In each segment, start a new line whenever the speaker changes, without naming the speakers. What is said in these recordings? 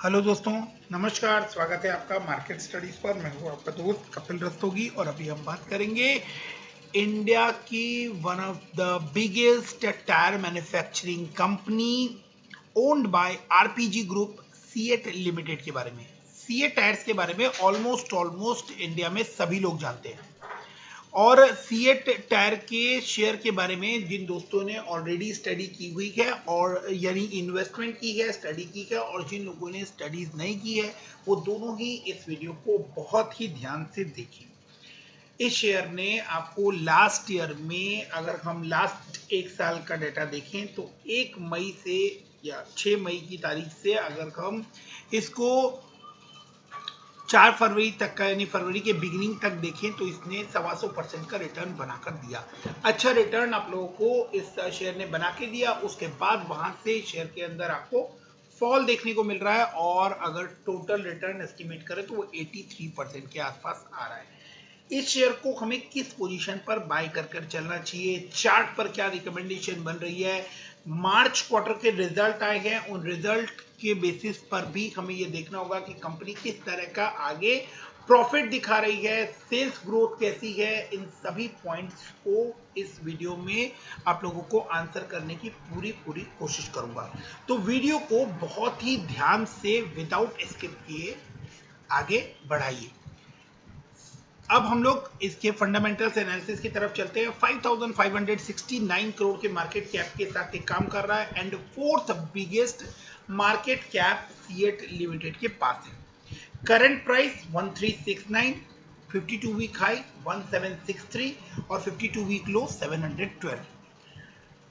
Hello दोस्तों, नमस्कार। स्वागत है आपका मार्केट स्टडीज पर। मैं हूँ आपका दोस्त कपिल रस्तोगी और अभी हम बात करेंगे इंडिया की one of the biggest tyre manufacturing company owned by RPG group CEAT limited के बारे में। सीएट टायर्स के बारे में ऑलमोस्ट इंडिया में सभी लोग जानते हैं और सीएट टायर के शेयर के बारे में जिन दोस्तों ने ऑलरेडी स्टडी की हुई है और यानी इन्वेस्टमेंट की है, स्टडी की है, और जिन लोगों ने स्टडीज नहीं की है वो दोनों ही इस वीडियो को बहुत ही ध्यान से देखें। इस शेयर ने आपको लास्ट ईयर में, अगर हम लास्ट एक साल का डेटा देखें तो 1 मई से या 6 मई की तारीख से अगर हम इसको 4 फरवरी तक का यानी फरवरी के बिगिनिंग तक देखें तो इसने 125% का रिटर्न बनाकर दिया। अच्छा रिटर्न आप लोगों को इस शेयर ने बना के दिया। उसके बाद वहां से शेयर के अंदर आपको फॉल देखने को मिल रहा है और अगर टोटल रिटर्न एस्टिमेट करें तो वो 83% के आसपास आ रहा है। इस शेयर को हमें किस पोजीशन पर बाय कर चलना चाहिए, चार्ट पर क्या रिकमेंडेशन बन रही है, मार्च क्वार्टर के रिजल्ट आए हैं, उन रिजल्ट के बेसिस पर भी हमें यह देखना होगा कि कंपनी किस तरह का आगे प्रॉफिट दिखा रही है, सेल्स ग्रोथ कैसी है। इन सभी पॉइंट्स को इस वीडियो में आप लोगों को आंसर करने की पूरी कोशिश करूंगा। तो वीडियो को बहुत ही ध्यान से विदाउट स्किप किए आगे बढ़ाइए। अब हम लोग इसके फंडामेंटल्स एनालिसिस की तरफ चलते हैं। 5569 करोड़ के मार्केट कैप के साथ एक काम कर रहा है and fourth biggest market cap CEAT limited के पास है। करंट प्राइस 1369, 52 वीक हाई 1763 और 52 week low 712।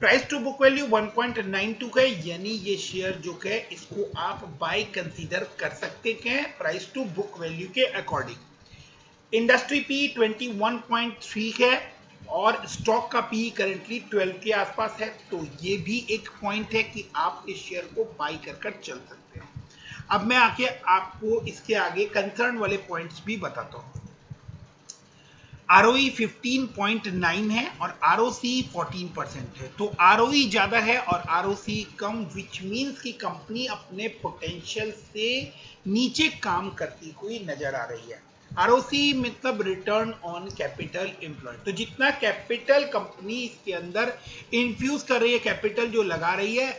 Price to book value 1.92 है, यानी ये शेयर जो है इसको आप बाय कंसीडर कर सकते हैं प्राइस टू बुक वैल्यू के अकॉर्डिंग। इंडस्ट्री पी 21.3 है और स्टॉक का पी करेंटली 12 के आसपास है। तो ये भी एक पॉइंट है कि आप इस शेयर को बाई कर चल सकते हैं। अब मैं आके आपको इसके आगे कंसर्न वाले पॉइंट्स भी बताता हूं। आरओई 15.9 है और आरओसी 14% है। तो आरओई ज्यादा है और आरओसी कम, विच मीन्स की कंपनी अपने पोटेंशियल से नीचे काम करती हुई नजर आ रही है। आरओसी मतलब रिटर्न ऑन कैपिटल एम्प्लॉयड। तो जितना कैपिटल कंपनी इसके अंदर इन्फ्यूज कर रही है, कैपिटल जो लगा रही है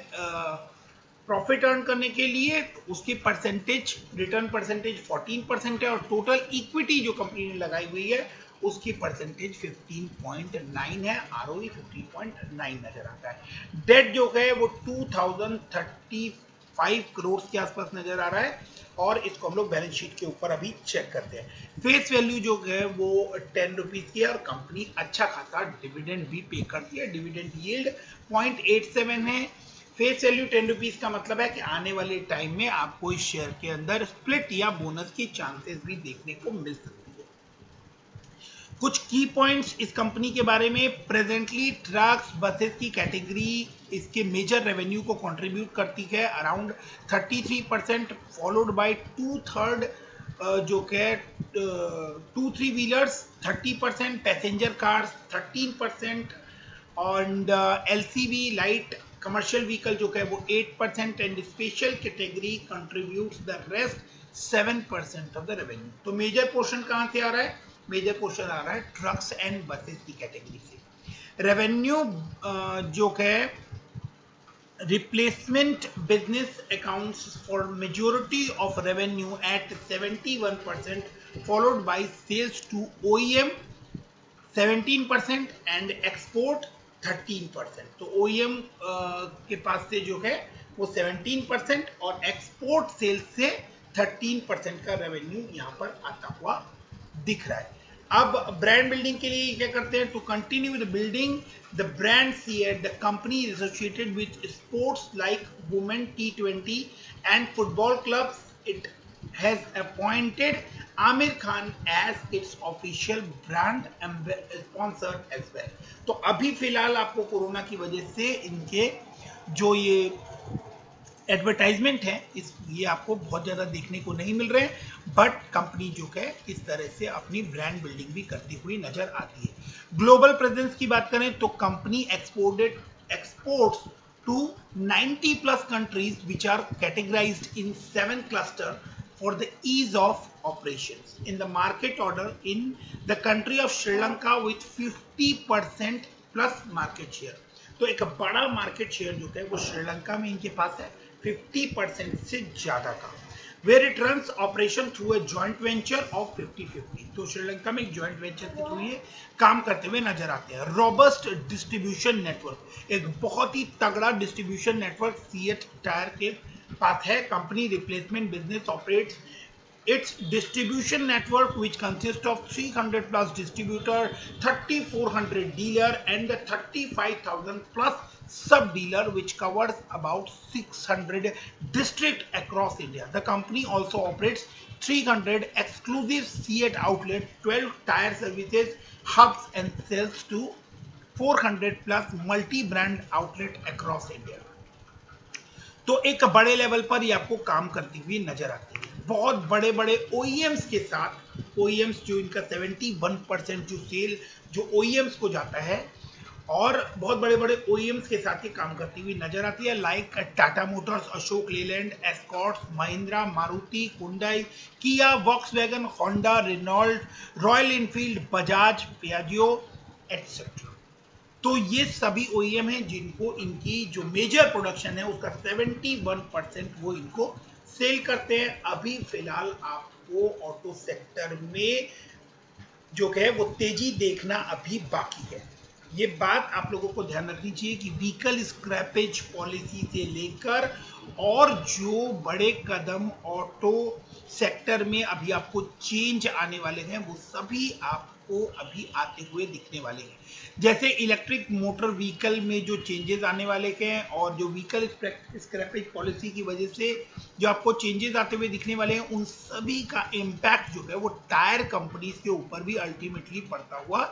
प्रॉफिट अर्न करने के लिए, उसकी परसेंटेज, रिटर्न परसेंटेज 14% है और टोटल इक्विटी जो कंपनी ने लगाई हुई है उसकी परसेंटेज 15.9 है। आरओई 15.9 नजर आता है। डेट जो है वो 2035 करोड़ के आसपास नजर आ रहा है और इसको हम लोग बैलेंस शीट के ऊपर अभी चेक करते हैं। फेस वैल्यू जो है वो 10 रुपीज की है और कंपनी अच्छा खासा डिविडेंड भी पे करती है। डिविडेंड यील्ड 0.87 है। फेस वैल्यू 10 रुपीज का मतलब है कि आने वाले टाइम में आपको इस शेयर के अंदर स्प्लिट या बोनस की चांसेस भी देखने को मिल सकती है। कुछ की पॉइंट्स इस कंपनी के बारे में। प्रेजेंटली ट्रक्स बसेस की कैटेगरी इसके मेजर रेवेन्यू को कंट्रीब्यूट करती है अराउंड 33%, फॉलोड बाय 2/3 जो है 2-3 व्हीलर्स 30%, पैसेंजर कार्स 13% और एलसीवी लाइट कमर्शियल व्हीकल जो है वो 8% and special category contributes the rest 7% of the revenue. तो मेजर पोर्शन कहां से आ रहा है? मेजर पोर्शन आ रहा है ट्रक्स एंड बसेस की कैटेगरी से। रेवेन्यू जो है replacement business accounts for majority of revenue at 71%, followed by sales to OEM 17% and export 13%। तो ओईएम के पास से जो है वो 17% और एक्सपोर्ट सेल्स से 13% का रेवेन्यू यहाँ पर आता हुआ दिख रहा है। अब ब्रांड बिल्डिंग के लिए क्या करते हैं? To continue the building the brand CEAT, the company is associated with sports like women T20 and football clubs. It has appointed Aamir Khan as its official brand sponsor as well। तो अभी फिलहाल आपको कोरोना की वजह से इनके जो ये एडवर्टाइजमेंट है ये आपको बहुत ज्यादा देखने को नहीं मिल रहे हैं, बट कंपनी जो है इस तरह से अपनी ब्रांड बिल्डिंग भी करती हुई नजर आती है। ग्लोबल प्रेजेंस की बात करें तो company exports to 90 plus countries which are categorized in 7 cluster for the ease of operations. In the market order in the country of Sri Lanka with 50% plus market share. तो एक बड़ा market share जो है वो श्रीलंका में इनके पास है 50% से ज्यादा का, where it runs operation through a joint venture of 50-50. तो श्रीलंका में एक joint venture के थ्रू ये काम करते हुए नजर आते हैं. Robust distribution network, एक बहुत ही तगड़ा distribution network सीएट टायर के पास है. Company replacement business operates its distribution network which consists of 300 plus distributor, 3400 dealer and 35,000 plus sub dealer which covers about 600 district across India. The company also operates 300 exclusive CEAT outlets, 12 tire services hubs and sells to 400 plus multi-brand outlet across India. तो एक बड़े level पर ये आपको काम करती हुई नजर आती है. बहुत बड़े बड़े OEMs के साथ, OEMs जो इनका 71% जो सेल जो OEMs को जाता है, और बहुत बड़े बड़े OEMs के साथ ये काम करती हुई नजर आती है, like Tata motors, Ashok Leyland, Escorts, Mahindra, Maruti, Hyundai, Kia, Volkswagen, Honda, Renault, Royal Enfield, Bajaj, Piaggio etcetera. तो ये सभी OEM हैं जिनको इनकी जो मेजर प्रोडक्शन है उसका 71% वो इनको सेल करते हैं. अभी फिलहाल आपको ऑटो सेक्टर में जो है वो तेजी देखना अभी बाकी है. ये बात आप लोगों को ध्यान रखनी चाहिए कि व्हीकल स्क्रैपेज पॉलिसी से लेकर और जो बड़े कदम ऑटो सेक्टर में अभी आपको चेंज आने वाले हैं वो सभी आपको अभी आते हुए दिखने वाले हैं. जैसे इलेक्ट्रिक मोटर व्हीकल में जो चेंजेस आने वाले हैं और जो व्हीकल स्क्रैपेज पॉलिसी की वजह से जो आपको चेंजेस आते हुए दिखने वाले हैं, उन सभी का इम्पैक्ट जो है वो टायर कंपनीज के ऊपर भी अल्टीमेटली पड़ता हुआ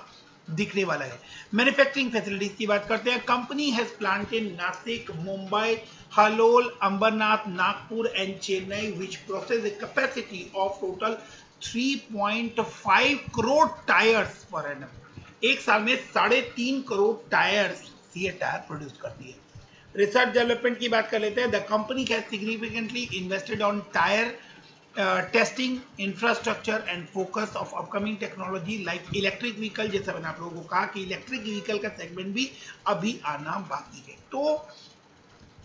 दिखने वाला है. मैन्युफैक्चरिंग फैसिलिटीज की बात करते हैं. Company has plant in Nashik, Mumbai, Halol, Ambernath, Nagpur and Chennai which process a capacity of total 3.5 crore tyres per annum. एक साल में 3.5 crore tyres CEAT tyre produce करती है. रिसर्च डेवलपमेंट की बात कर लेते हैं. The company has significantly invested on tyre testing infrastructure and focus of upcoming technology like electric vehicle. जैसा मैंने आप लोगों को कहा कि इलेक्ट्रिक व्हीकल का सेगमेंट भी अभी आना बाकी है. तो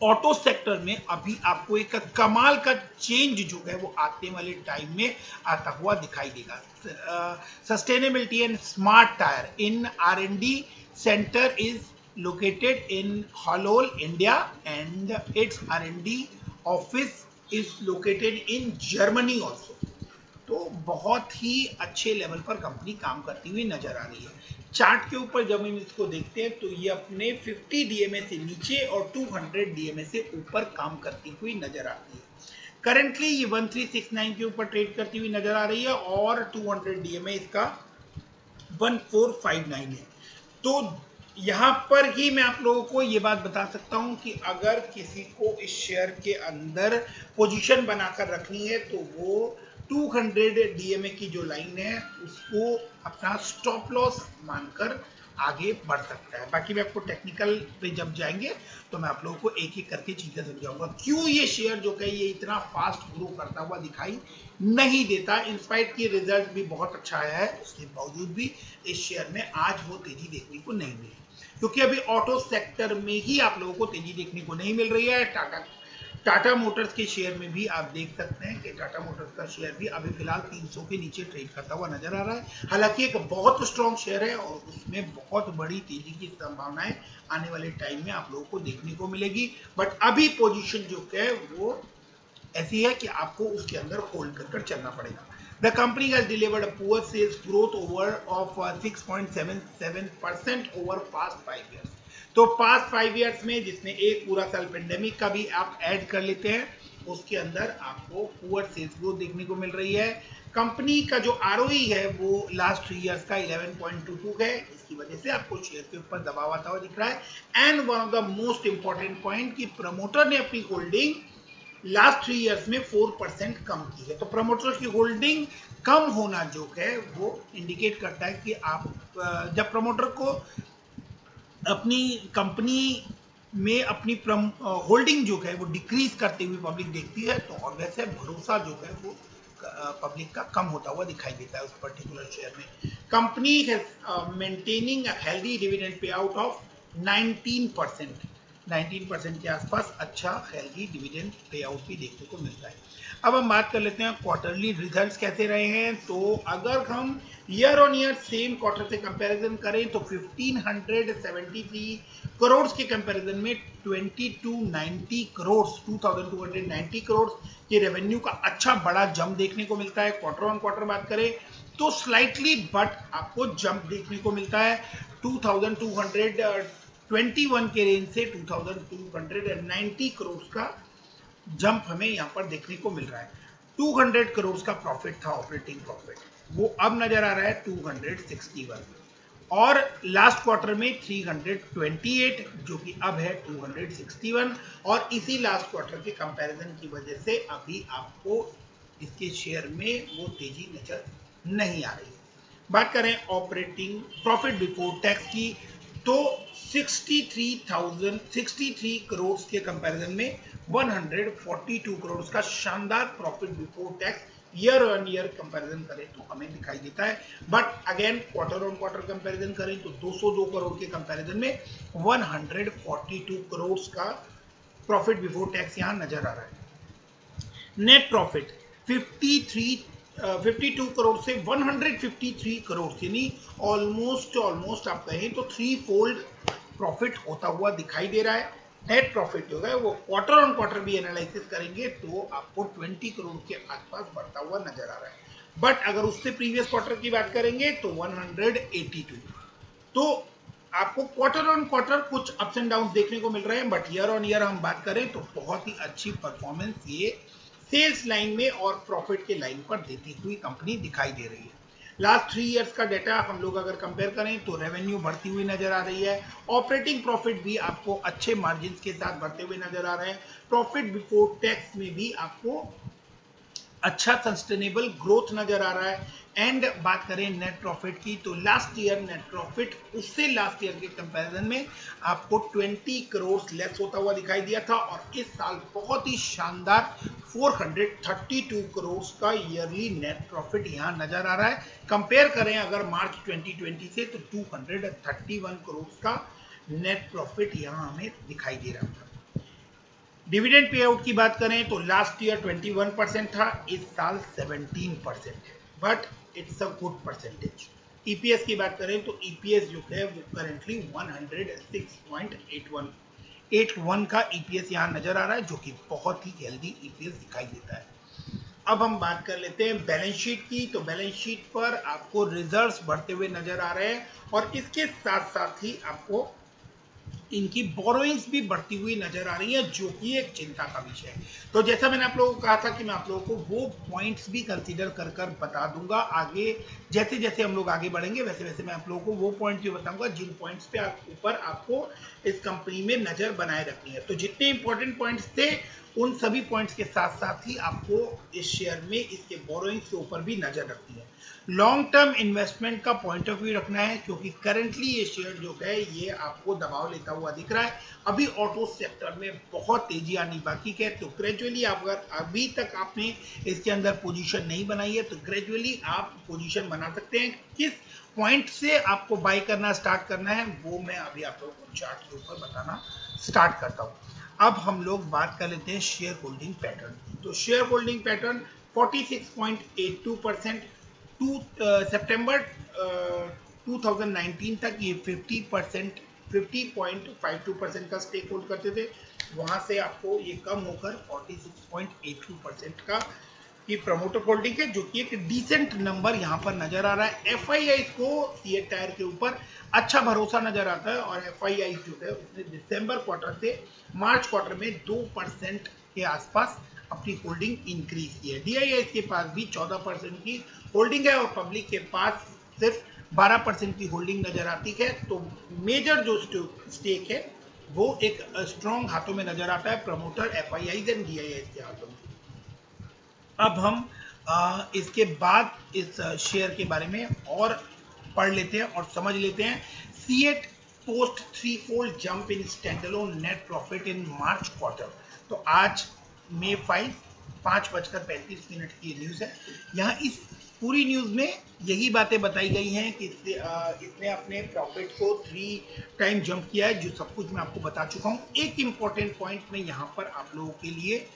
ऑटो सेक्टर में अभी आपको एक कमाल का चेंज जो है वो आने वाले टाइम में आता हुआ दिखाई देगा. Sustainability and smart tyre in R&D centre is located in Halol, India, and its R&D office is located in Germany also. तो बहुत ही अच्छे लेवल पर कंपनी काम करती हुई नजर आ रही है. चार्ट के ऊपर जब हम इसको देखते हैं तो ये अपने 50 DMA से नीचे और 200 DMA से ऊपर काम करती हुई नजर आती है. करेंटली ये 1369 के ऊपर ट्रेड करती हुई नजर आ रही है और 200 DMA इसका 1459 है. तो यहाँ पर ही मैं आप लोगों को ये बात बता सकता हूँ कि अगर किसी को इस शेयर के अंदर पोजीशन बनाकर रखनी है तो वो 200 DMA की जो लाइन है उसको अपना स्टॉप लॉस मानकर आगे बढ़ सकता है. बाकी मैं आपको टेक्निकल पे जब जाएंगे तो मैं आप लोगों को एक एक करके चीजें समझाऊंगा क्यों ये शेयर जो है ये इतना फास्ट ग्रो करता हुआ दिखाई नहीं देता. इंस्पाइट की रिजल्ट भी बहुत अच्छा आया है, उसके बावजूद भी इस शेयर में आज वो तेजी देखने को नहीं मिली क्योंकि अभी ऑटो सेक्टर में ही आप लोगों को तेजी देखने को नहीं मिल रही है. टाटा मोटर्स के शेयर में भी आप देख सकते हैं कि टाटा मोटर्स का शेयर भी अभी फिलहाल 300 के नीचे ट्रेड करता हुआ नजर आ रहा है. हालांकि एक बहुत स्ट्रॉन्ग शेयर है और उसमें बहुत बड़ी तेजी की संभावनाएं आने वाले टाइम में आप लोगों को देखने को मिलेगी. बट अभी पोजीशन जो है वो ऐसी है कि आपको उसके अंदर होल्ड कर चलना पड़ेगा. The company has delivered a poor sales growth of 6.77% over past 5 years. तो पास्ट 5 इयर्स में जिसमें एक पूरा साल पेंडेमिक का भी आप ऐड कर लेते हैं उसके अंदर आपको पुअर सेल्स ग्रोथ देखने को मिल रही है. कंपनी का जो ROE है वो लास्ट 3 इयर्स का 11.22 है. इसकी वजह से आपको शेयर के ऊपर दबाव आता हुआ दिख रहा है. And one of the most important point कि प्रमोटर ने अपनी होल्डिंग लास्ट 3 इयर्स में 4% कम की है. तो प्रमोटर की होल्डिंग कम होना जो है वो इंडिकेट करता है कि आप जब प्रमोटर को अपनी कंपनी में अपनी होल्डिंग जो है वो डिक्रीज करते हुए पब्लिक देखती है, तो ऑब्वियस है भरोसा जो है वो पब्लिक का कम होता हुआ दिखाई देता है उस पर्टिकुलर शेयर में। Company has maintaining a healthy dividend pay out of 19%, 19% के आसपास अच्छा हेल्दी डिविडेंड पे आउट भी देखने को मिलता है। अब हम बात कर लेते हैं क्वार्टरली रिजल्ट्स कैसे रहे हैं। तो अगर हम year on year same quarter से कंपैरिजन करें तो 1573 करोड़ के कंपैरिजन में 2290 करोड़ 2290 करोड़ के रेवेन्यू का अच्छा बड़ा जंप देखने को मिलता है। क्वार्टर ऑन क्वार्टर बात करें तो स्लाइटली बट आपको जंप देखने को मिलता है 2221 के रेंज से 2290 करोड़ का जंप हमें यहाँ पर देखने को मिल रहा है। 200 करोड़ का प्रॉफिट था, ऑपरेटिंग प्रॉफिट, वो अब नजर आ रहा है 261, और लास्ट क्वार्टर में 328 जो कि अब है 261, और इसी लास्ट क्वार्टर के कंपैरिजन की वजह से अभी आपको इसके शेयर में वो तेजी नजर नहीं आ रही। बात करें ऑपरेटिंग प्रॉफिट बिफोर टैक्स की तो 63 करोड़ के कंपैरिजन में 142 करोड़ का शानदार profit before tax year on year comparison करें तो हमें दिखाई देता है। But again quarter on quarter comparison करें तो 202 करोड़ के कंपैरिजन में 142 करोड़ का प्रॉफिट बिफोर टैक्स यहां नजर आ रहा है। नेट प्रॉफिट 52 करोड़ से 153 करोड़, यानी ऑलमोस्ट आप कहें तो 3 फोल्ड प्रॉफिट होता हुआ दिखाई दे रहा है। नेट प्रॉफिट जो है वो क्वार्टर ऑन क्वार्टर भी एनालिसिस करेंगे तो आपको 20 करोड़ के आसपास बढ़ता हुआ नजर आ रहा है। बट अगर उससे प्रीवियस क्वार्टर की बात करेंगे तो 182, तो आपको क्वार्टर ऑन क्वार्टर कुछ अप्स एंड डाउन देखने को मिल रहे हैं। बट ईयर ऑन ईयर हम बात करें तो बहुत ही अच्छी परफॉर्मेंस ये सेल्स लाइन में और प्रॉफिट के लाइन पर देती हुई कंपनी दिखाई दे रही है। लास्ट 3 इयर्स का डेटा हम लोग अगर कंपेयर करें तो रेवेन्यू बढ़ती हुई नजर आ रही है, ऑपरेटिंग प्रॉफिट भी आपको अच्छे मार्जिन के साथ बढ़ते हुए नजर आ रहे हैं, प्रॉफिट बिफोर टैक्स में भी आपको अच्छा सस्टेनेबल ग्रोथ नजर आ रहा है। एंड बात करें नेट प्रॉफिट की तो लास्ट ईयर नेट प्रॉफिट उससे लास्ट ईयर के कंपैरिजन में आपको 20 करोड़ लेस होता हुआ दिखाई दिया था, और इस साल बहुत ही शानदार 432 करोड़ का ईयरली नेट प्रॉफिट यहां नजर आ रहा है। कंपेयर करें अगर मार्च 2020 से तो 231 करोड़ का नेट प्रॉफिट यहां हमें दिखाई दे रहा था। डिविडेंड पे आउट की बात करें तो लास्ट ईयर 21% था, इस साल 17% है, but it's a good percentage. EPS की बात करें तो ईपीएस जो है वो करेंटली 106.81 का ईपीएस यहां नजर आ रहा है, जो कि बहुत ही हेल्दी ईपीएस दिखाई देता है। अब हम बात कर लेते हैं बैलेंस शीट की। तो बैलेंस शीट पर आपको रिजर्व्स बढ़ते हुए नजर आ रहे हैं, और इसके साथ साथ ही आपको इनकी बोरोइंग्स भी बढ़ती हुई नजर आ रही है, जो कि एक चिंता का विषय है। तो जैसा मैंने आप लोगों को कहा था कि मैं आप लोगों को वो पॉइंट्स भी कंसीडर कर बता दूंगा आगे, जैसे जैसे हम लोग आगे बढ़ेंगे वैसे वैसे मैं आप लोगों को वो पॉइंट्स भी बताऊंगा जिन पॉइंट्स पे ऊपर आपको इस कंपनी में नजर बनाए रखनी है। तो जितने इंपॉर्टेंट पॉइंट्स थे उन सभी पॉइंट्स के साथ साथ ही आपको इस शेयर में इसके बोरोइंग्स के ऊपर भी नजर रखनी है। लॉन्ग टर्म इन्वेस्टमेंट का पॉइंट ऑफ व्यू रखना है, क्योंकि करंटली ये शेयर जो है ये आपको दबाव लेता हुआ दिख रहा है। अभी ऑटो सेक्टर में बहुत तेजी आनी बाकी है, तो ग्रेजुअली आप अगर अभी तक आपने इसके अंदर पोजीशन नहीं बनाई है तो ग्रेजुअली आप पोजीशन बना सकते हैं। किस पॉइंट से आपको बाय करना स्टार्ट करना है वो मैं अभी आप लोगों को चार्ट के ऊपर बताना स्टार्ट करता हूँ। अब हम लोग बात कर लेते हैं शेयर होल्डिंग पैटर्न। तो शेयर होल्डिंग पैटर्न 46.82% सितंबर 2019 तक ये 50.52% का स्टेक होल्ड करते थे, वहां से आपको ये कम होकर 46.82% का ये प्रमोटर होल्डिंग है, जो कि एक डिसेंट नंबर यहाँ पर नजर आ रहा है। एफआईआई को सीएट टायर के ऊपर अच्छा भरोसा नजर आता है, और एफआईआई जो है उसने दिसंबर क्वार्टर से मार्च क्वार्टर में 2% के आसपास अपनी होल्डिंग इंक्रीज की है। डीआईआई के पास भी 14% की होल्डिंग है, और पब्लिक के पास सिर्फ 12% की होल्डिंग नजर आती है। तो मेजर जो स्टेक है वो एक स्ट्रॉन्ग हाथों में नजर आता है, प्रमोटर एफआईआई एंड डीआईआई के हाथों में। अब हम इसके बाद इस शेयर के बारे में और पढ़ लेते हैं और समझ लेते हैं। CEAT post threefold jump in standalone net profit in March quarter। तो आज May 5:35 की न्यूज है। यहाँ इस पूरी न्यूज में यही बातें बताई गई हैं कि इसने अपने प्रॉफिट को 3 टाइम जंप किया है, जो सब कुछ मैं आपको बता चुका हूँ। एक इंपॉर्टेंट पॉइंट मैं यहाँ पर आप लोगों के लिए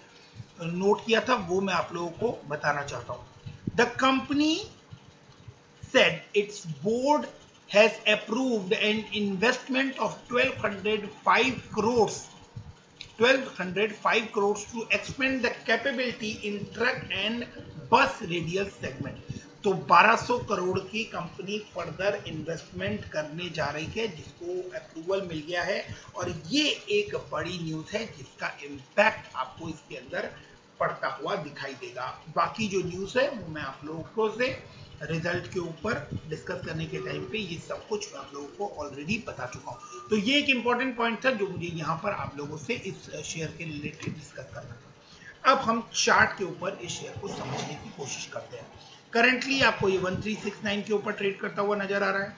नोट किया था, वो मैं आप लोगों को बताना चाहता हूँ। The company said its board has approved an investment of 1205 crores to expand the capability in truck and bus radial segment। तो 1200 करोड़ की कंपनी फर्दर इन्वेस्टमेंट करने जा रही है, जिसको अप्रूवल मिल गया है। और ये एक बड़ी न्यूज है जिसका इम्पैक्ट आपको इसके अंदर पड़ता हुआ दिखाई देगा। बाकी जो न्यूज है वो मैं आप लोगों से रिजल्ट के ऊपर डिस्कस करने के टाइम पे ये सब कुछ आप लोगों को ऑलरेडी बता चुका हूँ। तो ये एक इंपॉर्टेंट पॉइंट था जो मुझे यहाँ पर आप लोगों से इस शेयर के रिलेटेड डिस्कस करना था। अब हम चार्ट के ऊपर इस शेयर को समझने की कोशिश करते हैं। करंटली आपको ये 1369 के ऊपर ट्रेड करता हुआ नजर आ रहा है।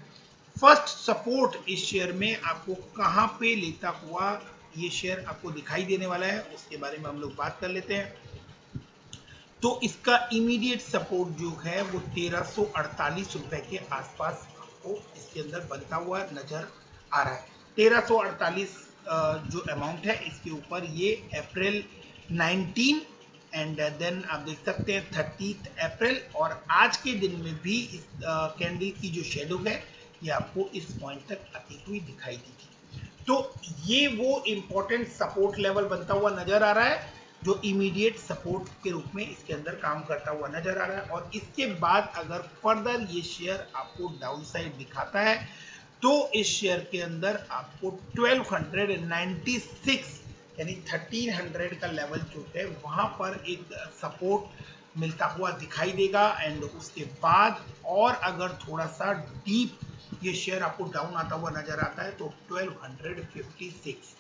फर्स्ट सपोर्ट इस शेयर में आपको कहाँ पे लेता हुआ ये शेयर आपको दिखाई देने वाला है, उसके बारे में हम लोग बात कर लेते हैं। तो इसका इमीडिएट सपोर्ट जो है वो 1348 रुपए के आसपास आपको इसके अंदर बनता हुआ नजर आ रहा है। 1348 जो अमाउंट है इसके ऊपर ये अप्रैल 19 एंड देन आप देख सकते हैं 30 अप्रैल और आज के दिन में भी इस कैंडल की जो शेडो है ये आपको इस पॉइंट तक आती हुई दिखाई दी थी। तो ये वो इंपॉर्टेंट सपोर्ट लेवल बनता हुआ नजर आ रहा है जो इमीडिएट सपोर्ट के रूप में इसके अंदर काम करता हुआ नजर आ रहा है। और इसके बाद अगर फर्दर ये शेयर आपको डाउन साइड दिखाता है तो इस शेयर के अंदर आपको 1296 यानी 1300 का लेवल जो है वहां पर एक सपोर्ट मिलता हुआ दिखाई देगा। एंड उसके बाद और अगर थोड़ा सा डीप ये शेयर आपको डाउन आता हुआ नजर आता है तो 1256।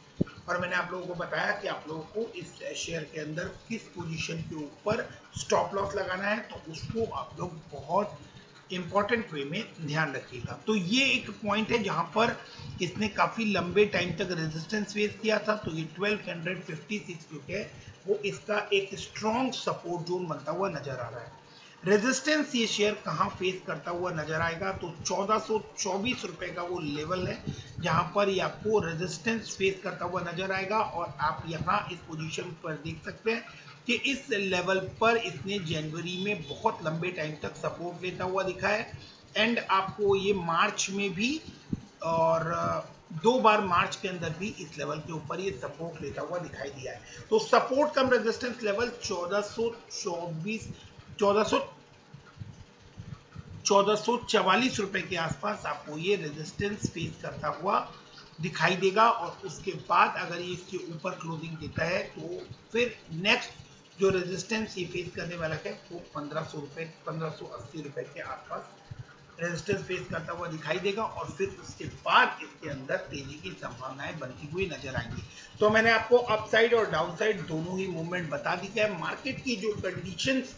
और मैंने आप लोगों को बताया कि आप लोगों को इस शेयर के अंदर किस पोजीशन के ऊपर स्टॉप लॉस लगाना है, तो उसको आप लोग बहुत इंपॉर्टेंट वे में ध्यान रखिएगा। तो ये एक पॉइंट है जहां पर इसने काफी लंबे टाइम तक रेजिस्टेंस फेस किया था। तो ये 1256 जो है वो इसका एक स्ट्रॉन्ग सपोर्ट जोन बनता हुआ नजर आ रहा है। रेजिस्टेंस ये शेयर कहां फेस करता हुआ नजर आएगा तो 1424 रुपए का वो लेवल है जहां पर ये आपको रेजिस्टेंस फेस करता हुआ नजर आएगा। और आप यहां इस पोजीशन पर देख सकते हैं कि इस लेवल पर इसने जनवरी में बहुत लंबे टाइम तक सपोर्ट लेता हुआ दिखा है। एंड आपको ये मार्च में भी और 2 बार मार्च के अंदर भी इस लेवल के ऊपर ये सपोर्ट लेता हुआ दिखाई दिया है। तो सपोर्ट कम रेजिस्टेंस लेवल 1444 रुपए के आसपास आपको ये रेजिस्टेंस फेस करता हुआ दिखाई देगा। और उसके बाद अगर ये इसके ऊपर क्लोजिंग देता है तो फिर नेक्स्ट जो रेजिस्टेंस ये फेस करने वाला है वो 1580 रुपए के आसपास रेजिस्टेंस फेस करता हुआ दिखाई देगा। और फिर उसके बाद इसके अंदर तेजी की संभावनाएं बनती हुई नजर आएंगी। तो मैंने आपको अपसाइड और डाउनसाइड दोनों ही मूवमेंट बता दी है। मार्केट की जो कंडीशंस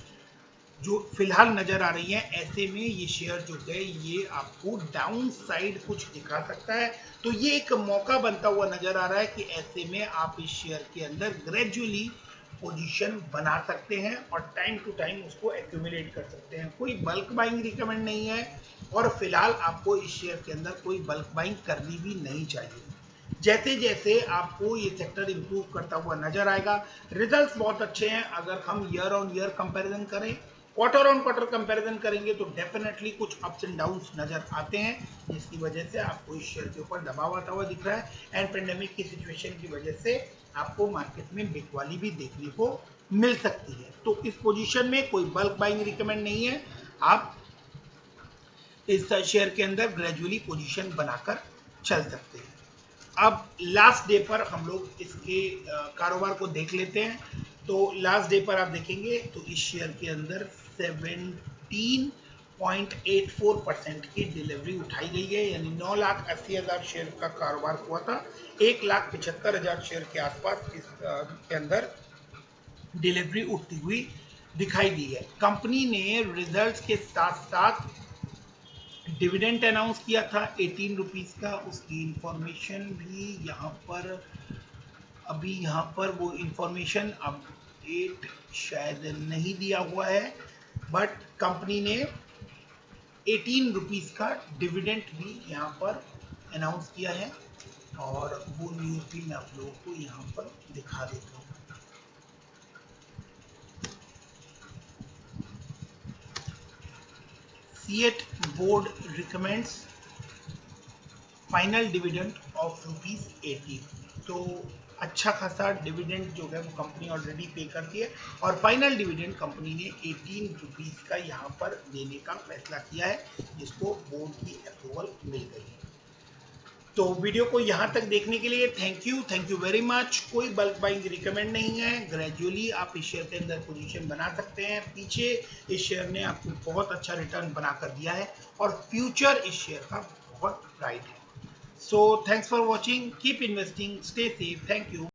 जो फिलहाल नजर आ रही है, ऐसे में ये शेयर जो है ये आपको डाउन साइड कुछ दिखा सकता है। तो ये एक मौका बनता हुआ नजर आ रहा है कि ऐसे में आप इस शेयर के अंदर ग्रेजुअली पोजीशन बना सकते हैं और टाइम टू टाइम उसको एक्यूमुलेट कर सकते हैं। कोई बल्क बाइंग रिकमेंड नहीं है और फिलहाल आपको इस शेयर के अंदर कोई बल्क बाइंग करनी भी नहीं चाहिए। जैसे जैसे आपको ये सेक्टर इंप्रूव करता हुआ नजर आएगा, रिजल्ट्स बहुत अच्छे हैं। अगर हम ईयर ऑन ईयर कंपैरिजन करें, क्वार्टर ऑन क्वार्टर कंपैरिजन करेंगे तो डेफिनेटली कुछ अप्स एंड डाउन्स नजर आते हैं, जिसकी वजह से आपको इस शेयर के ऊपर दबाव आता हुआ दिख रहा है। एंड पेंडेमिक की सिचुएशन की वजह से आपको मार्केट में बिकवाली भी देखने को मिल सकती है। तो इस पोजीशन में कोई बल्क बाइंग रिकमेंड नहीं है। आप इस शेयर के अंदर ग्रेजुअली पोजीशन बनाकर चल सकते हैं। अब लास्ट डे पर हम लोग इसके कारोबार को देख लेते हैं। तो लास्ट डे पर आप देखेंगे तो इस शेयर के अंदर 17.84% की डिलीवरी उठाई गई है, यानी 9,80,000 शेयर का कारोबार हुआ था। 1,75,000 शेयर के आसपास इसके अंदर डिलीवरी उठती हुई दिखाई दी है। कंपनी ने रिजल्ट्स के साथ साथ डिविडेंड अनाउंस किया था 18 रुपीज़ का, उसकी इंफॉर्मेशन भी यहाँ पर, अभी यहाँ पर वो इंफॉर्मेशन अपडेट शायद नहीं दिया हुआ है, बट कंपनी ने 18 रुपीज़ का डिविडेंड भी यहाँ पर अनाउंस किया है, और वो न्यूज़ भी मैं आप लोगों को यहाँ पर दिखा देता हूँ। CEAT board recommends final dividend of ₹80। तो अच्छा खासा डिविडेंड जो है वो कंपनी ऑलरेडी पे करती है, और फाइनल डिविडेंड कंपनी ने 18 रुपीज़ का यहाँ पर देने का फैसला किया है, जिसको बोर्ड की अप्रूवल मिल गई है। तो वीडियो को यहाँ तक देखने के लिए थैंक यू वेरी मच। कोई बल्क बाइंग रिकमेंड नहीं है, ग्रेजुअली आप इस शेयर के अंदर पोजीशन बना सकते हैं। पीछे इस शेयर ने आपको बहुत अच्छा रिटर्न बनाकर दिया है, और फ्यूचर इस शेयर का बहुत ब्राइट है। So thanks for watching, keep investing, stay safe, thank you.